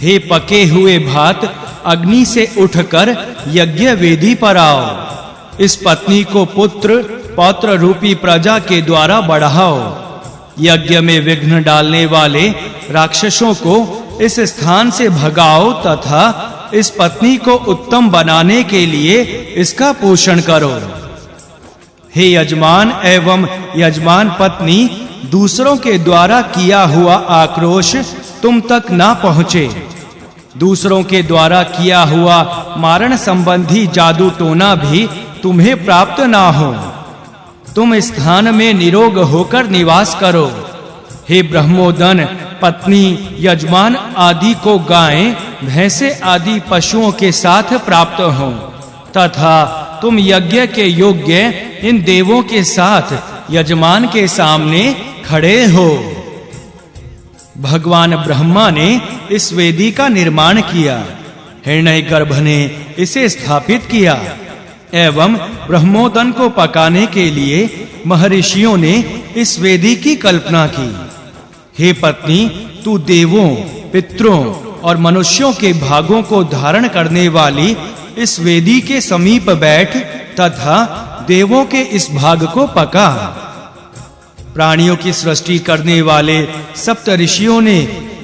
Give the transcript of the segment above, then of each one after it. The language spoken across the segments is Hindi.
हे पके हुए भात, अग्नि से उठकर यज्ञ वेदी पर आओ। इस पत्नी को पुत्र पौत्र रूपी प्रजा के द्वारा बढ़ाओ। यज्ञ में विघ्न डालने वाले राक्षसों को इस स्थान से भगाओ तथा इस पत्नी को उत्तम बनाने के लिए इसका पोषण करो। हे यजमान एवं यजमान पत्नी, दूसरों के द्वारा किया हुआ आक्रोश तुम तक ना पहुंचे। दूसरों के द्वारा किया हुआ मारण संबंधी जादू टोना भी तुम्हें प्राप्त ना हो। तुम स्थान में निरोग होकर निवास करो। हे ब्रह्मोदन, पत्नी यजमान आदि को गायें भैंसे आदि पशुओं के साथ प्राप्त हो तथा तुम यज्ञ के योग्य इन देवों के साथ यजमान के सामने खड़े हो। भगवान ब्रह्मा ने इस वेदी का निर्माण किया। हिरण्यगर्भ ने इसे स्थापित किया एवं ब्रह्मोदन को पकाने के लिए महर्षियों ने इस वेदी की कल्पना की। हे पत्नी, तू देवों, पितरों और मनुष्यों के भागों को धारण करने वाली इस वेदी के समीप बैठ तथा देवों के इस भाग को पका। प्राणियों की सृष्टि करने वाले सप्त ऋषियों ने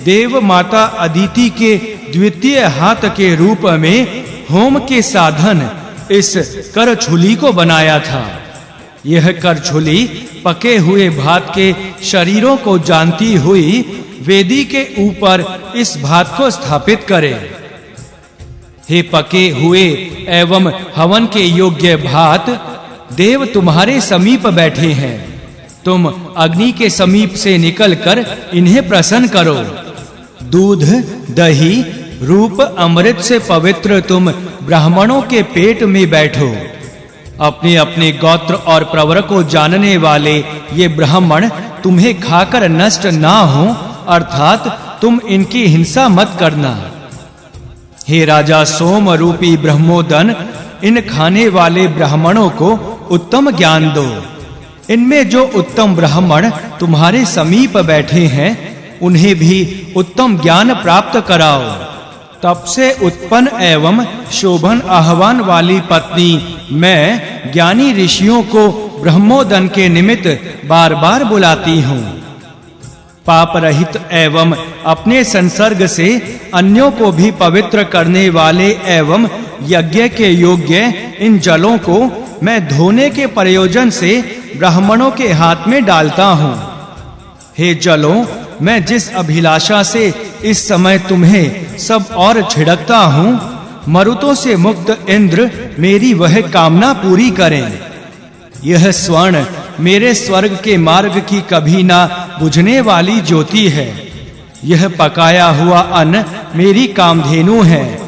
देव माता अदिति के द्वितीय हाथ के रूप में होम के साधन इस करछुली को बनाया था। यह करछुली पके हुए भात के शरीरों को जानती हुई वेदी के ऊपर इस भात को स्थापित करे। हे पके हुए एवं हवन के योग्य भात, देव तुम्हारे समीप बैठे हैं। तुम अग्नि के समीप से निकलकर इन्हें प्रसन्न करो। दूध, दही, रूप, अमृत से पवित्र तुम ब्राह्मणों के पेट में बैठो। अपने अपने गोत्र और प्रवर को जानने वाले ये ब्राह्मण तुम्हें खाकर नष्ट ना हो, अर्थात तुम इनकी हिंसा मत करना। हे राजा सोम रूपी ब्रह्मोदन, इन खाने वाले ब्राह्मणों को उत्तम ज्ञान दो। इनमें जो उत्तम ब्राह्मण तुम्हारे समीप बैठे हैं, उन्हें भी उत्तम ज्ञान प्राप्त कराओ। तप से उत्पन्न एवं शोभन आह्वान वाली पत्नी मैं ज्ञानी ऋषियों को ब्रह्मोदन के निमित्त बार-बार बुलाती हूँ। पाप रहित एवं अपने संसर्ग से अन्यों को भी पवित्र करने वाले एवं यज्ञ के योग्य इन जलों को मैं धोने के प्रयोजन से ब्राह्मणों के हाथ में डालता हूँ। हे जलों, मैं जिस अभिलाषा से इस समय तुम्हें सब और छिड़कता हूँ, मरुतों से मुक्त इंद्र मेरी वह कामना पूरी करें। यह स्वर्ण मेरे स्वर्ग के मार्ग की कभी ना बुझने वाली ज्योति है। यह पकाया हुआ अन्न मेरी कामधेनु है।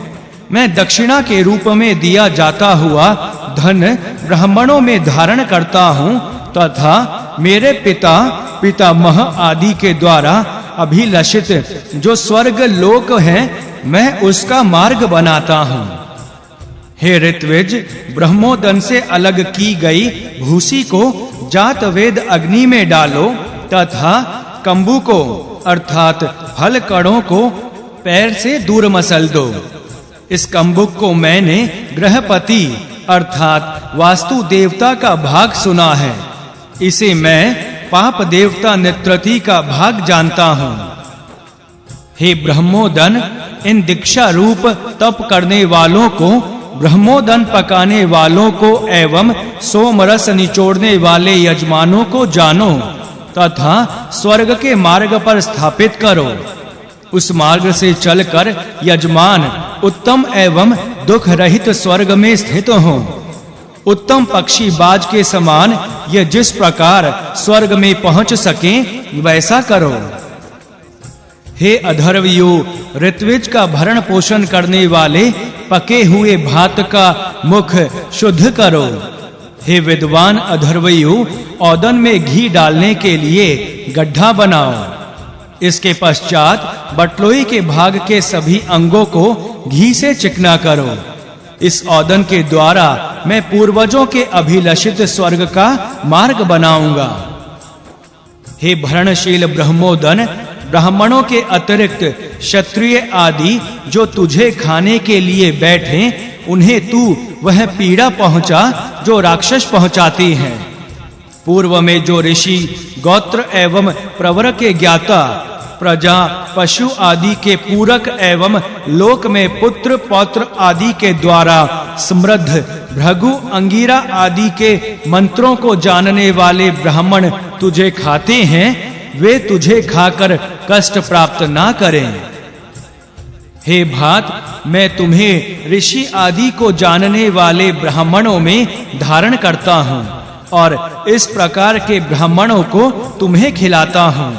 मैं दक्षिणा के रूप में दिया जाता हुआ धन ब्राह्मणों में धारण करता हूँ तथा मेरे पिता पितामह आदि के द्वारा अभिलषित जो स्वर्ग लोक है, मैं उसका मार्ग बनाता हूँ। हे ऋत्विज, ब्रह्मोदन से अलग की गई भूसी को जात वेद अग्नि में डालो तथा कंबु को अर्थात फल कणों को पैर से दूर मसल दो। इस कंबुक को मैंने गृहपति अर्थात वास्तु देवता का भाग सुना है। इसे मैं पाप देवता नित्रति का भाग जानता हूँ। हे ब्रह्मोदन, इन दीक्षा रूप तप करने वालों को, ब्रह्मोदन पकाने वालों को एवं सोमरस निचोड़ने वाले यजमानों को जानो तथा स्वर्ग के मार्ग पर स्थापित करो। उस मार्ग से चलकर यजमान उत्तम एवं दुख रहित स्वर्ग में स्थित हो। उत्तम पक्षी बाज के समान यह जिस प्रकार स्वर्ग में पहुंच सकें, वैसा करो। हे अधर्वयु, ऋत्विज का भरण पोषण करने वाले पके हुए भात का मुख शुद्ध करो। हे विद्वान अधर्वयु, औदन में घी डालने के लिए गड्ढा बनाओ। इसके पश्चात बटलोई के भाग के सभी अंगों को घी से चिकना करो। इस औदन के द्वारा मैं पूर्वजों के अभिलषित स्वर्ग का मार्ग बनाऊंगा। हे भरणशील ब्रह्मोदन, ब्राह्मणों के अतिरिक्त क्षत्रिय आदि जो तुझे खाने के लिए बैठे, उन्हें तू वह पीड़ा पहुंचा जो राक्षस पहुंचाते हैं। पूर्व में जो ऋषि गोत्र एवं प्रवर के ज्ञाता, प्रजा पशु आदि के पूरक एवं लोक में पुत्र पौत्र आदि के द्वारा समृद्ध भृगु अंगिरा आदि के मंत्रों को जानने वाले ब्राह्मण तुझे खाते हैं, वे तुझे खाकर कष्ट प्राप्त ना करें। हे भात, मैं तुम्हें ऋषि आदि को जानने वाले ब्राह्मणों में धारण करता हूँ और इस प्रकार के ब्राह्मणों को तुम्हें खिलाता हूँ।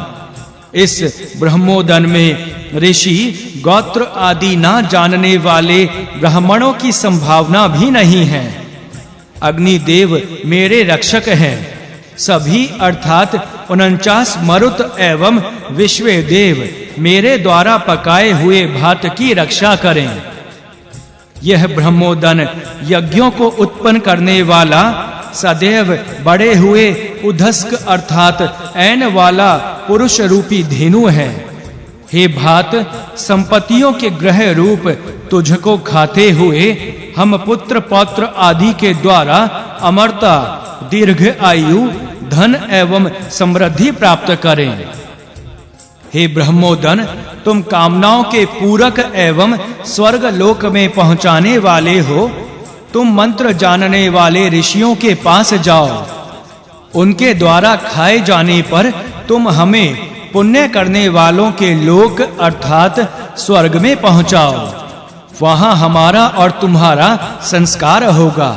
इस ब्रह्मोदन में ऋषि गोत्र आदि ना जानने वाले ब्राह्मणों की संभावना भी नहीं है। अग्निदेव मेरे रक्षक हैं। सभी अर्थात 49 मरुत एवं विश्वदेव मेरे द्वारा पकाए हुए भात की रक्षा करें। यह ब्रह्मोदन यज्ञों को उत्पन्न करने वाला सदैव बड़े हुए उधस्क अर्थात ऐन वाला पुरुष रूपी धेनु है। हे भात, संपत्तियों के ग्रह रूप तुझको खाते हुए हम पुत्र पौत्र आदि के द्वारा अमरता, दीर्घ आयु, धन एवं समृद्धि प्राप्त करें। हे ब्रह्मोदन, तुम कामनाओं के पूरक एवं स्वर्ग लोक में पहुंचाने वाले हो। तुम मंत्र जानने वाले ऋषियों के पास जाओ। उनके द्वारा खाए जाने पर तुम हमें पुण्य करने वालों के लोक अर्थात स्वर्ग में पहुंचाओ। वहां हमारा और तुम्हारा संस्कार होगा।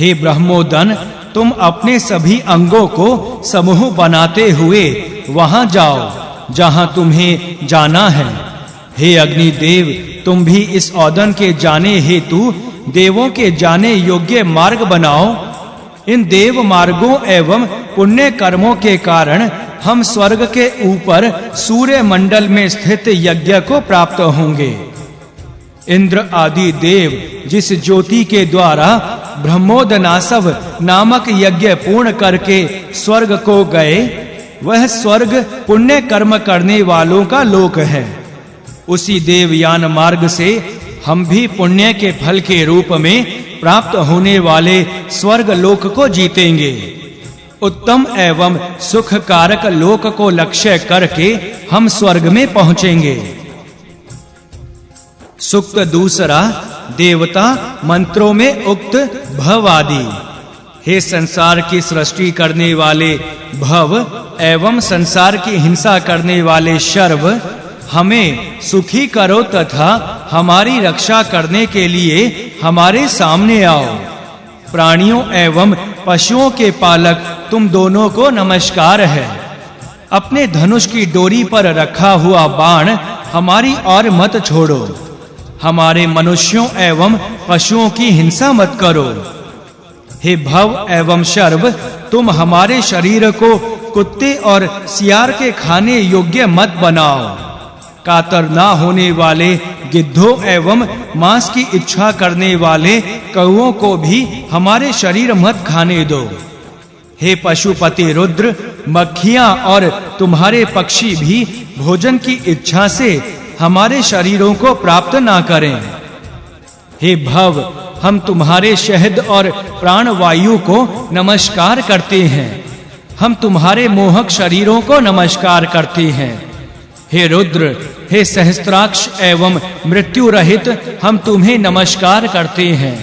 हे ब्रह्मोदन, तुम अपने सभी अंगों को समूह बनाते हुए वहां जाओ जहां तुम्हें जाना है। हे अग्निदेव, तुम भी इस औदन के जाने हेतु देवों के जाने योग्य मार्ग बनाओ। इन देव मार्गों एवं पुण्य कर्मों के कारण हम स्वर्ग के ऊपर सूर्य मंडल में स्थित यज्ञ को प्राप्त होंगे। इंद्र आदि देव जिस ज्योति के द्वारा ब्रह्मोदनासव नामक यज्ञ पूर्ण करके स्वर्ग को गए, वह स्वर्ग पुण्य कर्म करने वालों का लोक है। उसी देवयान मार्ग से हम भी पुण्य के फल के रूप में प्राप्त होने वाले स्वर्ग लोक को जीतेंगे। उत्तम एवं सुख कारक लोक को लक्ष्य करके हम स्वर्ग में पहुंचेंगे। सूक्त दूसरा, देवता मंत्रों में उक्त भव आदि। हे संसार की सृष्टि करने वाले भव एवं संसार की हिंसा करने वाले शर्व, हमें सुखी करो तथा हमारी रक्षा करने के लिए हमारे सामने आओ। प्राणियों एवं पशुओं के पालक तुम दोनों को नमस्कार है। अपने धनुष की डोरी पर रखा हुआ बाण हमारी ओर मत छोड़ो। हमारे मनुष्यों एवं पशुओं की हिंसा मत करो। हे भव एवं शर्व, तुम हमारे शरीर को कुत्ते और सियार के खाने योग्य मत बनाओ। कातर ना होने वाले गिद्धों एवं मांस की इच्छा करने वाले कौओं को भी हमारे शरीर मत खाने दो। हे पशुपति रुद्र, मक्खियां और तुम्हारे पक्षी भी भोजन की इच्छा से हमारे शरीरों को प्राप्त ना करें। हे भव, हम तुम्हारे शहद और प्राण वायु को नमस्कार करते हैं। हम तुम्हारे मोहक शरीरों को नमस्कार करते हैं। हे रुद्र, हे सहस्त्राक्ष एवं मृत्यु रहित, हम तुम्हें नमस्कार करते हैं।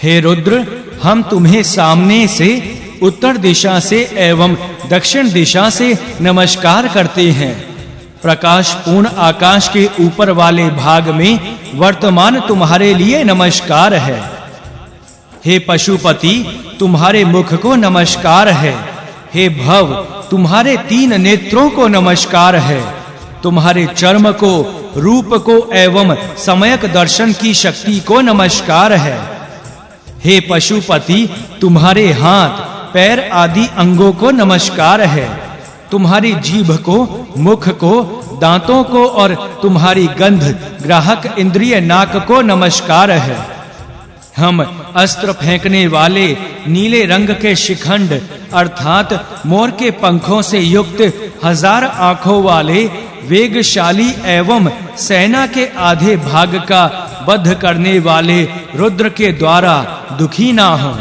हे रुद्र, हम तुम्हें सामने से, उत्तर दिशा से एवं दक्षिण दिशा से नमस्कार करते हैं। प्रकाश पूर्ण आकाश के ऊपर वाले भाग में वर्तमान तुम्हारे लिए नमस्कार है। हे पशुपति, तुम्हारे मुख को नमस्कार है। हे भव, तुम्हारे 3 नेत्रों को नमस्कार है। तुम्हारे चर्म को, रूप को एवं समयक दर्शन की शक्ति को नमस्कार है। हे पशुपति, तुम्हारे हाथ, पैर आदि अंगों को नमस्कार है। तुम्हारी जीभ को, मुख को, दांतों को और तुम्हारी गंध ग्राहक इंद्रिय नाक को नमस्कार है। हम अस्त्र फेंकने वाले नीले रंग के शिखंड अर्थात मोर के पंखों से युक्त 1000 आंखों वाले वेगशाली एवं सेना के आधे भाग का वध करने वाले रुद्र के द्वारा दुखी ना हो।